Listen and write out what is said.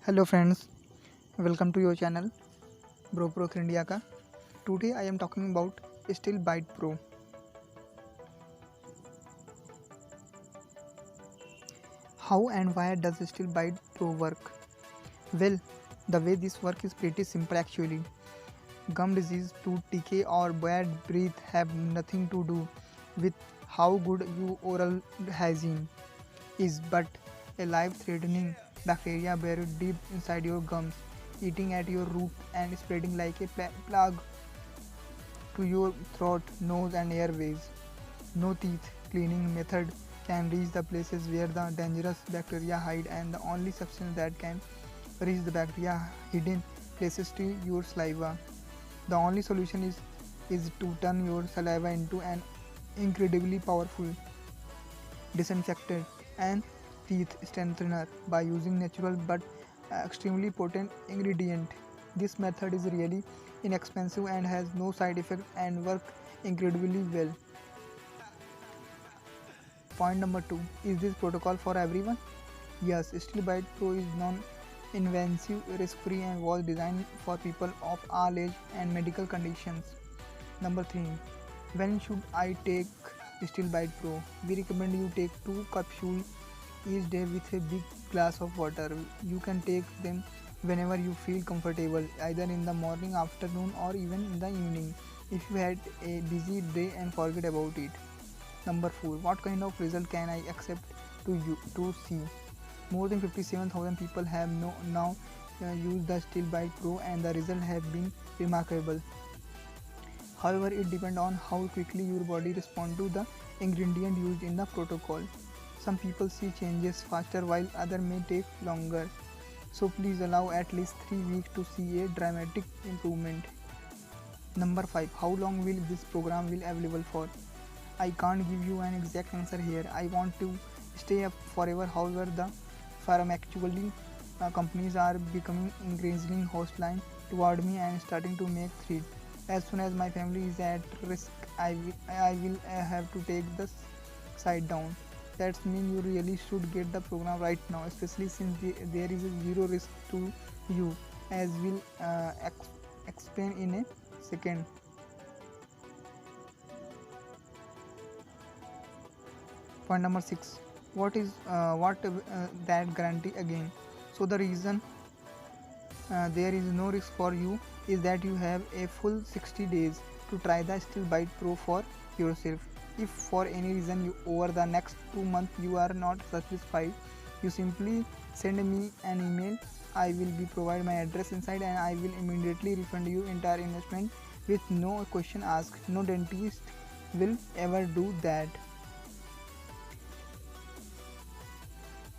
Hello friends, welcome to your channel Bro Pro India ka. Today I am talking about Steel Bite Pro. How and why does Steel Bite Pro work? Well, the way this work is pretty simple actually. Gum disease, tooth decay or bad breath have nothing to do with how good your oral hygiene is, but a life-threatening bacteria buried deep inside your gums, eating at your root and spreading like a plague to your throat, nose and airways. No teeth cleaning method can reach the places where the dangerous bacteria hide, and the only substance that can reach the bacteria hidden places to your saliva. The only solution is to turn your saliva into an incredibly powerful disinfectant and teeth strengthener by using natural but extremely potent ingredient. This method is really inexpensive and has no side effects and work incredibly well. Point number 2. Is this protocol for everyone? Yes, Steel Bite Pro is non-invasive, risk-free and was designed for people of all age and medical conditions. Number 3. When should I take Steel Bite Pro? We recommend you take 2 capsules each day with a big glass of water. You can take them whenever you feel comfortable, either in the morning, afternoon or even in the evening if you had a busy day and forget about it. Number 4. What kind of result can I accept to see? More than 57,000 people have now used the Steel Bite Pro and the results have been remarkable. However, it depends on how quickly your body responds to the ingredient used in the protocol. Some people see changes faster while others may take longer. So please allow at least 3 weeks to see a dramatic improvement. Number 5. How long will this program will available for? I can't give you an exact answer here. I want to stay up forever. However, the pharmaceutical companies are becoming increasingly hostile toward me and starting to make threats. As soon as my family is at risk, I will have to take the side down. That means you really should get the program right now, especially since there is a zero risk to you, as we'll explain in a second. Point number 6. What that guarantee again? So the reason there is no risk for you is that you have a full 60 days to try the Steel Bite Pro for yourself. If for any reason over the next 2 months you are not satisfied, you simply send me an email. I will be provide my address inside and I will immediately refund you entire investment with no question asked. No dentist will ever do that.